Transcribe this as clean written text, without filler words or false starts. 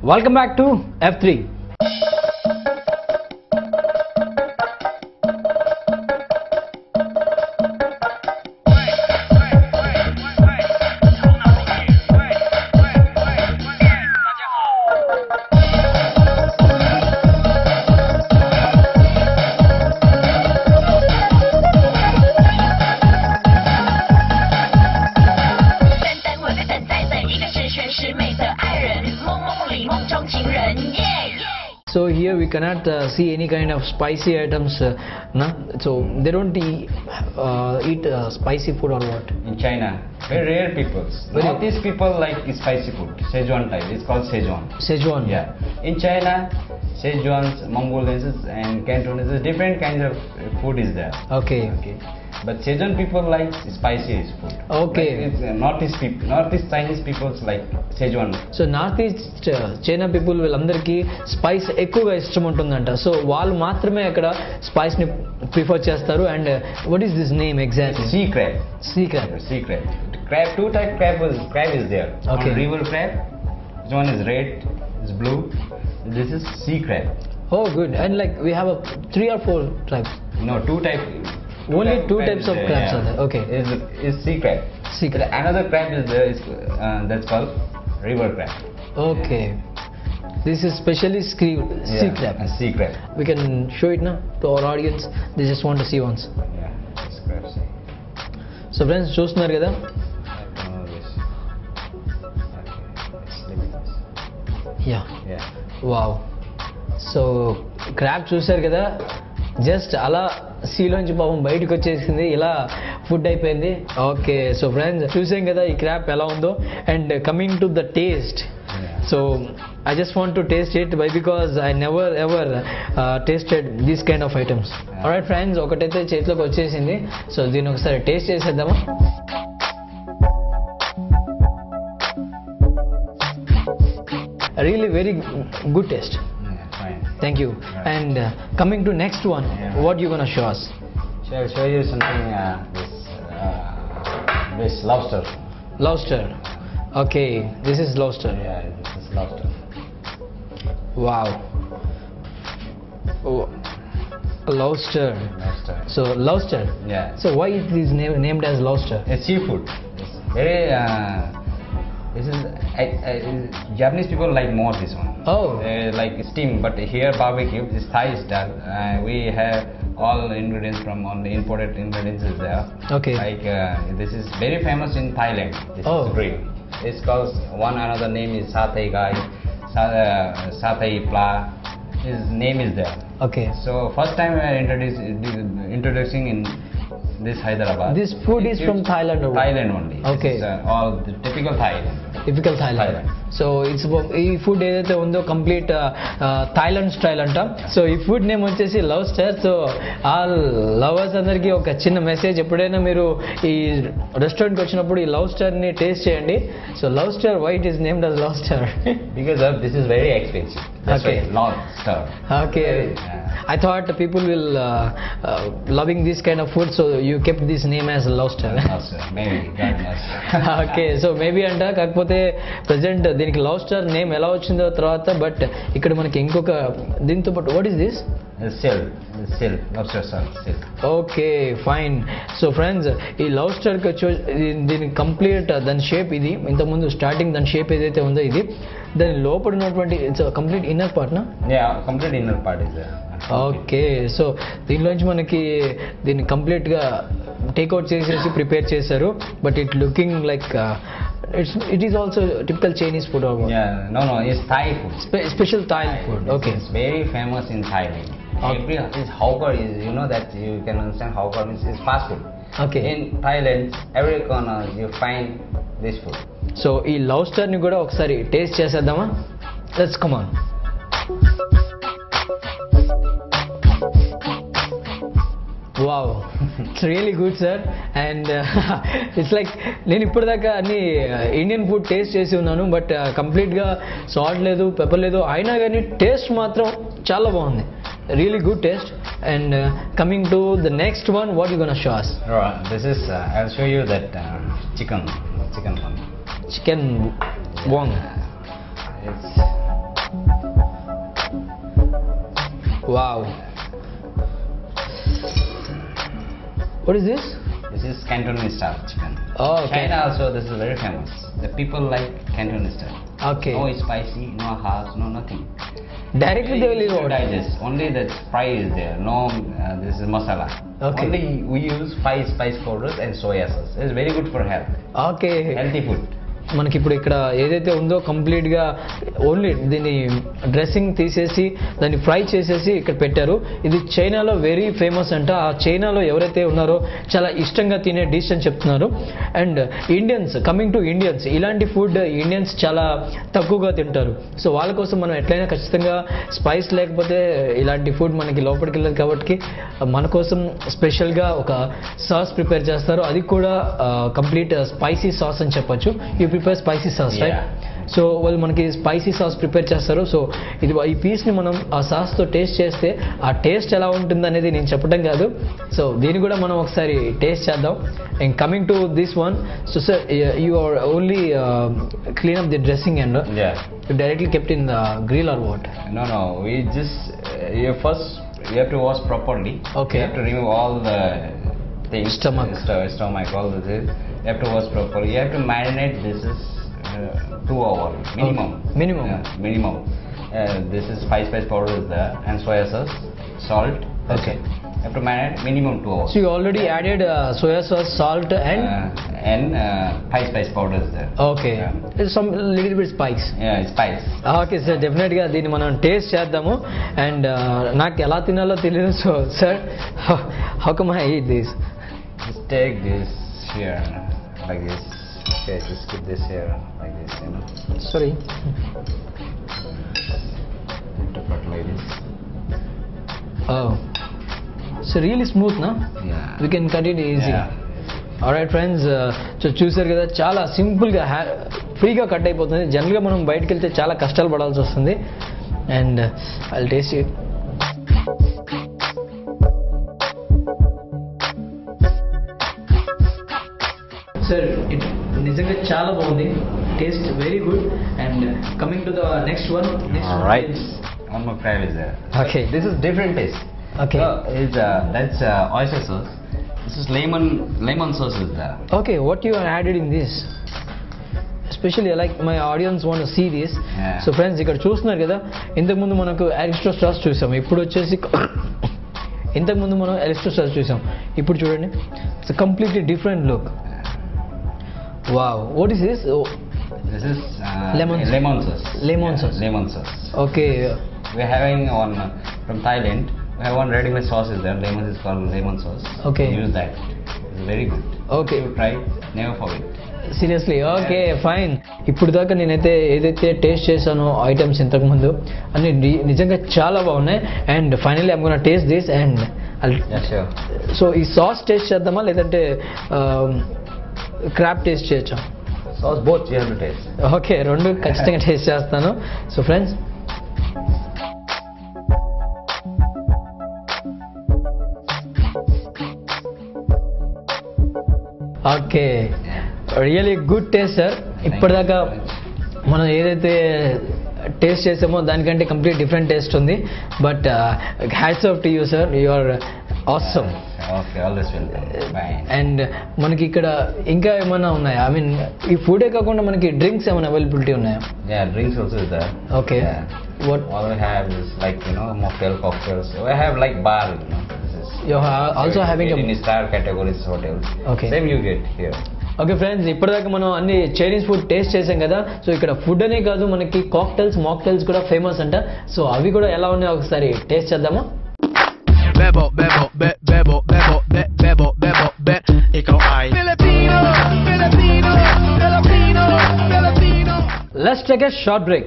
Welcome back to F3. So here we cannot see any kind of spicy items, so they don't eat spicy food or what? In China, very rare people. Northeast people like spicy food, Szechuan type. It's called Szechuan. Szechuan. Yeah. In China, Szechuans, Mongolians, and Cantonese, different kinds of food is there. Okay. But Szechuan people like spicy food. Okay. Like it's Northeast Chinese people like Szechuan. So north east China people వీళ్ళందరికీ spice ఎక్కువగా ఇష్టం ఉంటుందంట. So వాళ్ళు మాత్రమే అక్కడ spice ని prefer చేస్తారు. And what is this name exactly? Sea crab. Sea crab. Sea crab. Crab, two type crab is there. Okay. One river crab. This one is red. It's blue. This is sea crab. Oh, good. And like we have 3 or 4 types. No, two type. Only two types of crabs are there. Okay. Is sea crab. Sea crab. Another crab is there. That's called river crab. Okay. This is specially sea crab. Sea crab. We can show it now to our audience. They just want to see once. Yeah, this crab. So friends, చూస్తున్నారు కదా? Yeah. Wow. So crab చూసారు కదా? Just అలా సీలోంచి పాపం బయటకు వచ్చేసింది, ఇలా food అయిపోయింది. ఓకే, సో ఫ్రెండ్స్ చూసాం కదా ఈ క్రాప్ ఎలా ఉందో. And coming to the taste, so I just want to taste it because I never ever tasted these kind of items. Alright friends, ఒకటైతే చేతిలోకి వచ్చేసింది. సో దీన్ని ఒకసారి టేస్ట్ చేసేద్దామా? Really very good taste. Fine. Thank you. And coming to next one, what you gonna show us? Shall I show you something? This lobster. Lobster. Okay, this is lobster. Yeah, this is lobster. Wow. Oh, lobster. Lobster. So lobster. Yeah. So why it is named as lobster? It's seafood. It's very. This is Japanese people like more this one. Oh. Like steam, but here barbecue is Thai style. We have all ingredients from only imported ingredients is there. Okay. Like this is very famous in Thailand. This is grill. It's called another name is satay gai, satay pla. His name is there. Okay. So first time we are introducing in this Hyderabad. This food is from Thailand or what? Thailand only. Okay. This is, all the typical Thailand. Typical Thailand. So it's ఈ food ఏదైతే ఉందో complete Thailand style అంట. So ఈ food name వచ్చేసి lobster. So ఆ lovers అందరికీ ఒక చిన్న మెసేజ్, ఎప్పుడైనా మీరు ఈ రెస్టారెంట్కి వచ్చినప్పుడు ఈ లబ్స్టర్ని టేస్ట్ చేయండి. So lobster, why it is named as lobster? Because this is very expensive. That's Okay. why lobster. Okay. I thought people will loving this kind of food, so you kept this name as lobster. Lobster, maybe. God knows. Okay, so maybe అంట. కాకపోతే present దీనికి lobster name ఎలా వచ్చిందో తర్వాత, but ఇక్కడ మనకి ఇంకొక దీంతో పాటు what is this? Shell, lobster shell. Okay, fine. So friends, ఈ లబ్స్టర్కి దీని కంప్లీట్ దాని షేప్ ఇది. ఇంతకుముందు స్టార్టింగ్ దాని షేప్ ఏదైతే ఉందో ఇది, దాని లోపల ఉన్నటువంటి ఇట్స్ కంప్లీట్ ఇన్నర్ పార్ట్నా? Yeah, complete inner part is there. Okay, so దీనిలోంచి మనకి దీన్ని కంప్లీట్గా టేక్అవుట్ చేసేసి ప్రిపేర్ చేశారు. But it looking like it is also typical Chinese food or what? Yeah, no, it's Thai food. Special Thai food. Okay. It's very famous in Thailand. Every is hawker is, you know that you can understand hawker means is fast food. Okay. In Thailand, every corner you find this food. So ఈ lobster ని కూడా ఒకసారి taste చేసేద్దామా? Let's come on. Wow, it's really good sir. And it's like నేను ఇప్పటిదాకా అన్ని Indian food taste చేసి ఉన్నాను, బట్ కంప్లీట్గా సాల్ట్ లేదు, పెప్పర్ లేదు, అయినా కానీ టేస్ట్ మాత్రం చాలా బాగుంది. Really good taste. And coming to the next one, what you gonna show us? This is I'll show you that chicken one. Chicken wong. It's Wow. What is this? This is Cantonese style chicken. Oh, okay. China also, this is very famous. The people like Cantonese style. Okay. No spicy, no harsh, no nothing. Directly they will Easy to eat. digest. Only the fry is there. No, this is masala. Okay. Only we use 5 spice powders and soya sauce. It's very good for health. Okay. Healthy food. మనకి ఇప్పుడు ఇక్కడ ఏదైతే ఉందో కంప్లీట్గా only దీన్ని dressing తీసేసి దాన్ని fry చేసేసి ఇక్కడ పెట్టారు. ఇది చైనాలో వెరీ ఫేమస్ అంట. ఆ చైనాలో ఎవరైతే ఉన్నారో చాలా ఇష్టంగా తినే డిష్ అని చెప్తున్నారు. And Indians, coming to Indians, ఇలాంటి ఫుడ్ ఇండియన్స్ చాలా తక్కువగా తింటారు. సో వాళ్ళ కోసం మనం ఎట్లయినా ఖచ్చితంగా స్పైస్ లేకపోతే ఇలాంటి ఫుడ్ మనకి లోపలికి వెళ్ళదు. కాబట్టి మన కోసం స్పెషల్గా ఒక సాస్ ప్రిపేర్ చేస్తారు. అది కూడా కంప్లీట్ స్పైసీ సాస్ అని చెప్పొచ్చు. You prepare spicy sauce, right? So వాళ్ళు మనకి స్పైసీ సాస్ ప్రిపేర్ చేస్తారు. సో ఇది ఈ పీస్ని మనం ఆ సాస్తో టేస్ట్ చేస్తే ఆ టేస్ట్ ఎలా ఉంటుంది అనేది నేను చెప్పడం కాదు. సో దీన్ని కూడా మనం ఒకసారి టేస్ట్ చేద్దాం. And coming to this one, so sir you are only clean up the dressing and you directly kept in the grill or what? No. We just you have to wash properly. Okay. You have to remove all the things. Stomach, all the things. You have to wash properly. You have to marinate. This is 2 hours minimum. Okay. Minimum. Yeah, minimum. This is spice powder is there and soya sauce, salt. Okay. You have to marinate minimum 2 hours. So you already added soya sauce, salt and 5 spice powder is there. Okay. Yeah. Some little bit spice. Yeah, spice. Okay sir, డెఫినెట్గా దీన్ని మనం taste చేద్దాము. And నాకు ఎలా తినాలో తెలియదు. So sir, how come I eat this? Just take this here like this. Okay, just keep this here like this, you know. Sorry. To cut like this. Oh, so really smooth, na? Yeah. We can cut it easy. Yeah. Alright friends, so చూసారు కదా, చాలా సింపుల్గా ఫ్రీగా cut అయిపోతుంది. జనరల్గా మనం బయటకు వెళ్తే చాలా కష్టాలు పడాల్సి వస్తుంది. And I will taste it. Sir, నిజంగా చాలా బాగుంది. Taste very good. And coming to the next one. Alright. One more fry is there. Okay. This is different taste. Okay. That's oyster sauce. This is lemon sauce is there. Okay, what you added in this? Especially like my audience want to see this. Yeah. So friends, ఇక్కడ చూస్తున్నారు కదా, ఇంతకుముందు మనకు Aristo sauce చూసాం. ఇప్పుడు వచ్చేసి ఇంతకుముందు మనం అరిస్టో సాస్ చూసాం. ఇప్పుడు చూడండి, it's completely different look. Wow, what is this? This is Lemon sauce. Lemon sauce. Lemon sauce. Okay. We're having one from Thailand. We have one ready-made sauce is there. Lemon is called lemon sauce. Okay. Use that. It's very good. Okay. You try. Never forget. Seriously, okay fine. ఇప్పుడు దాకా నేనైతే ఏదైతే taste చేశానో items ఇంతకుముందు అన్ని నిజంగా చాలా బాగున్నాయి. And finally I'm gonna taste this. And so ఈ సాస్ టేస్ట్ చేద్దామా లేదంటే క్రాబ్ టేస్ట్ చేయొచ్చా? Sauce both you have to taste. Okay, రెండు ఖచ్చితంగా టేస్ట్ చేస్తాను. So friends, okay, really good taste sir. ఇప్పటిదాకా మనం ఏదైతే టేస్ట్ చేసామో దానికంటే కంప్లీట్ డిఫరెంట్ టేస్ట్ ఉంది. But hats off to you sir, you are awesome. Okay, always welcome. Bye. And మనకి ఇక్కడ ఇంకా ఏమైనా ఉన్నాయా? ఐ మీన్ ఈ ఫుడే కాకుండా మనకి డ్రింక్స్ ఏమైనా అవైలబిలిటీ ఉన్నాయా? Yeah, drinks also is there. Okay. Yeah. What All we have is like, you know, mocktail, cocktails. We have like bar, you know. you're also having in star categories hotels. Okay. Same you get here. Okay friends, ఇప్పటిదాకా మనం అన్ని Chinese food taste చేసాం కదా. So ఇక్కడ food అనే కాదు, మనకి cocktails, mocktails కూడా ఫేమస్ అంట. సో అవి కూడా ఎలా ఉన్నాయో ఒకసారి టేస్ట్ చేద్దామా? Bebo, bebo, bebo, bebo, bebo, bebo, be. Ikaw ay Filipino, Filipino, Filipino, Filipino. Let's take a short break.